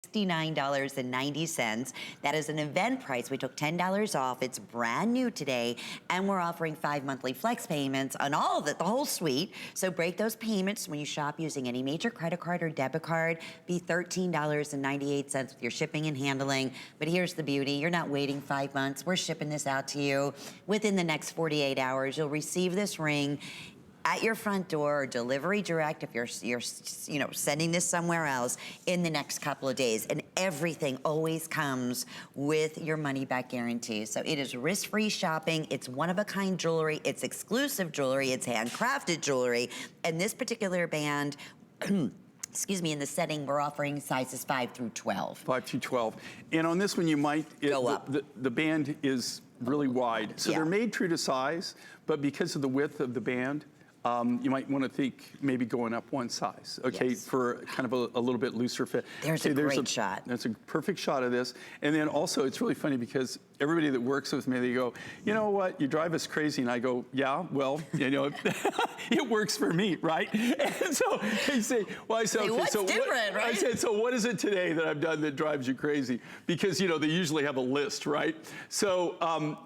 $69.90. That is an event price. We took $10 off. It's brand new today, and we're offering 5 monthly flex payments on all of it, the whole suite. So break those payments when you shop using any major credit card or debit card. Be $13.98 with your shipping and handling. But here's the beauty. You're not waiting 5 months. We're shipping this out to you within the next 48 hours. You'll receive this ring at your front door, or delivery direct if you're sending this somewhere else in the next couple of days. And everything always comes with your money back guarantee. So it is risk-free shopping. It's one-of-a-kind jewelry. It's exclusive jewelry. It's handcrafted jewelry. And this particular band, excuse me, in the setting, we're offering sizes 5 through 12. 5 through 12. And on this one, you might go up. The band is really wide. So they're made true to size, but because of the width of the band, you might want to think maybe going up one size, okay, for kind of a little bit looser fit. There's a great shot. That's a perfect shot of this. And then also, it's really funny because everybody that works with me, they go, you know what, you drive us crazy. And I go, yeah, well, you know, it works for me, right? And so they say, well, I said, okay, what's different, right? I said, so what is it today that I've done that drives you crazy? Because, you know, they usually have a list, right? So,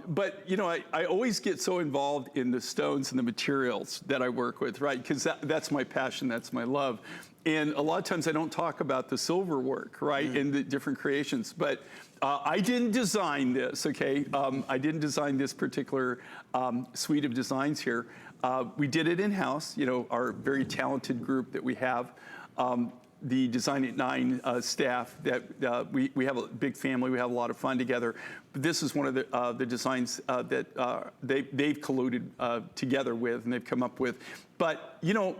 but, you know, I always get so involved in the stones and the materials that I work with, right? Because that's my passion, that's my love. And a lot of times I don't talk about the silver work, right? And the different creations, but I didn't design this, okay? I didn't design this particular suite of designs here. We did it in-house, you know, our very talented group that we have. The Design at 9 staff, that we have a big family, we have a lot of fun together. But this is one of the designs that they've colluded together with and they've come up with. But, you know,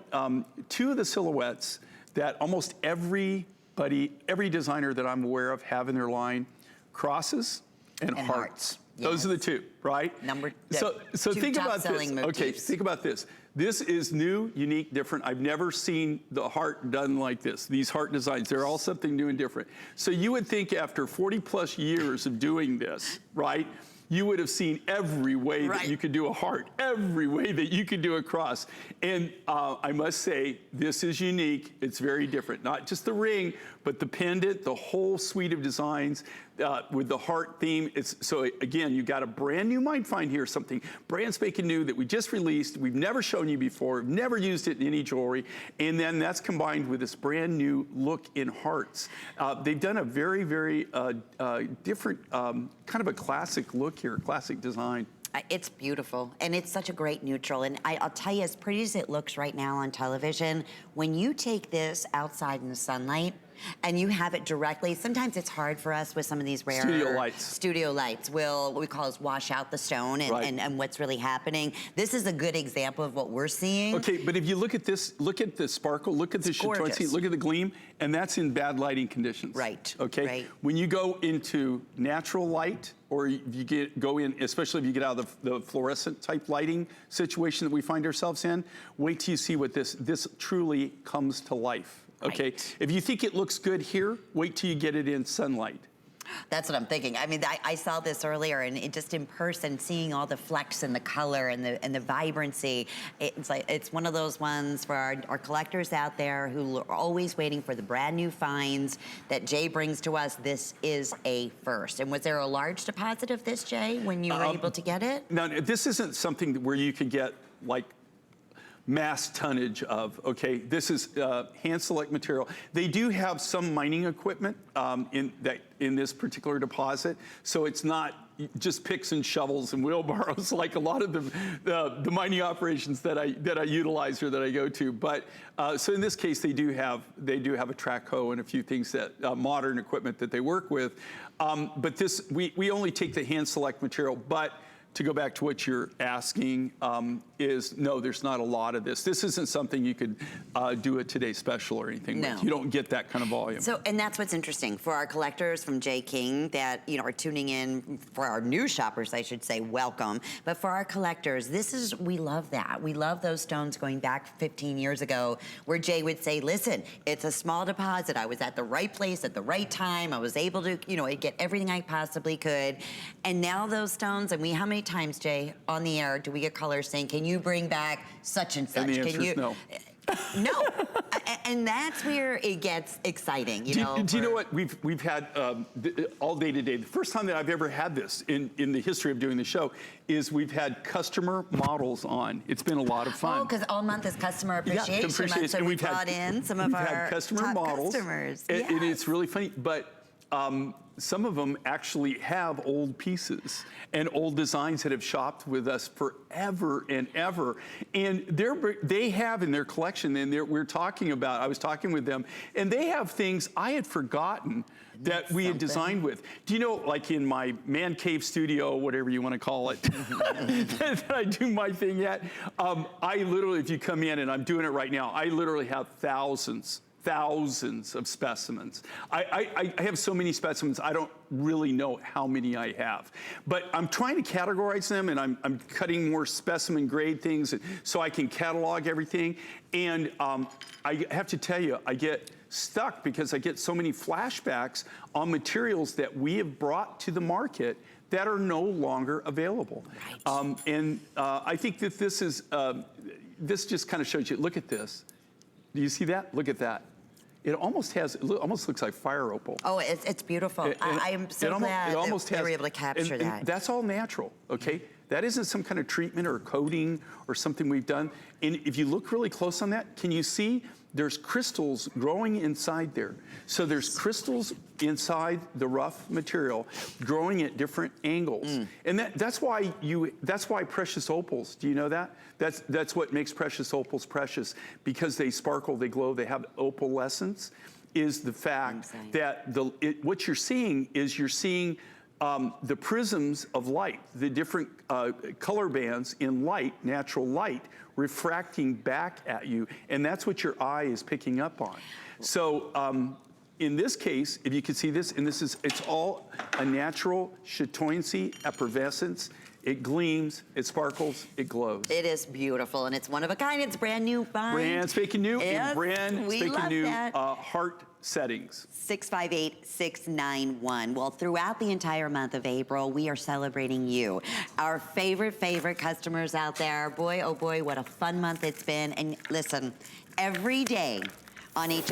two of the silhouettes that almost every designer that I'm aware of have in their line, crosses and hearts. Yes. Those are the two, right? So think about this. Motifs. Okay, think about this. This is new, unique, different. I've never seen the heart done like this. These heart designs, they're all something new and different. So you would think after 40 plus years of doing this, right? You would have seen every way that you could do a heart, every way that you could do a cross. And I must say, this is unique. It's very different. Not just the ring, but the pendant, the whole suite of designs with the heart theme. So again, you got a brand new Might Find here, something brand spanking new that we just released. We've never shown you before. We've never used it in any jewelry. And then that's combined with this brand new look in hearts. They've done a very, very different, kind of a classic look here, classic design. It's beautiful, and it's such a great neutral. And I'll tell you, as pretty as it looks right now on television, when you take this outside in the sunlight, and you have it directly, sometimes it's hard for us with some of these rare studio lights will, what we call is wash out the stone and what's really happening. This is a good example of what we're seeing. Okay, but if you look at this, look at the sparkle, look at the chatoyancy, look at the gleam, and that's in bad lighting conditions. Right. Okay. Right. When you go into natural light, or you go in, especially if you get out of the fluorescent type lighting situation that we find ourselves in, wait till you see what this truly comes to life. Okay, if you think it looks good here, wait till you get it in sunlight. That's what I'm thinking. I mean, I saw this earlier, and it just in person, seeing all the flecks and the color and the vibrancy. It's like it's one of those ones for our collectors out there who are always waiting for the brand new finds that Jay brings to us. This is a first. And was there a large deposit of this, Jay, when you were able to get it? No, this isn't something where you could get like mass tonnage of, okay, this is hand select material. They do have some mining equipment in this particular deposit, so it's not just picks and shovels and wheelbarrows like a lot of the mining operations that I utilize or that I go to. But so in this case, they do have a track hoe and a few things that modern equipment that they work with. But this we only take the hand select material, but to go back to what you're asking, is no, there's not a lot of this. This isn't something you could do a Today Special or anything with. You don't get that kind of volume. So, and that's what's interesting. For our collectors from Jay King that, you know, are tuning in, for our new shoppers, I should say, welcome. But for our collectors, we love that. We love those stones going back 15 years ago where Jay would say, listen, it's a small deposit. I was at the right place at the right time. I was able to, you know, get everything I possibly could. And now those stones, and how many times, Jay, on the air do we get callers saying, can you bring back such and such? And the answer is no. No. And that's where it gets exciting, you know. Do you know what we've had all day today? The first time that I've ever had this in the history of doing the show is we've had customer models on. It's been a lot of fun. Oh, because all month is customer appreciation month, so and we brought in some of our customer top models, customers. And it's really funny, but some of them actually have old pieces and old designs that have shopped with us forever and ever. And they have in their collection, and we're talking about, I was talking with them, and they have things I had forgotten that we had designed with. Do you know, like in my man cave studio, whatever you want to call it, that I do my thing at, I literally, if you come in, and I'm doing it right now, I literally have thousands of specimens. I have so many specimens, I don't really know how many I have. But I'm trying to categorize them, and I'm cutting more specimen grade things so I can catalog everything. And I have to tell you, I get stuck because I get so many flashbacks on materials that we have brought to the market that are no longer available. Right. I think that this is, this just kind of shows you, look at this. Do you see that? Look at that. It almost looks like fire opal. Oh, it's beautiful. I am so glad that they were able to capture that. And that's all natural, okay? That isn't some kind of treatment or coating or something we've done. And if you look really close on that, can you see there's crystals growing inside there? So there's crystals inside the rough material growing at different angles. And that's why precious opals, do you know that? That's what makes precious opals precious, because they sparkle, they glow, they have opalescence, is the fact that what you're seeing is the prisms of light, the different color bands in light, natural light, refracting back at you, and that's what your eye is picking up on. So in this case, if you can see this, and it's all a natural chatoyancy, effervescence. It gleams, it sparkles, it glows. It is beautiful, and it's one of a kind. It's brand new. Brand spanking new, and brand spanking new heart settings. 658-691. Well, throughout the entire month of April, we are celebrating you. Our favorite customers out there. Boy, oh boy, what a fun month it's been. And listen, every day on HSN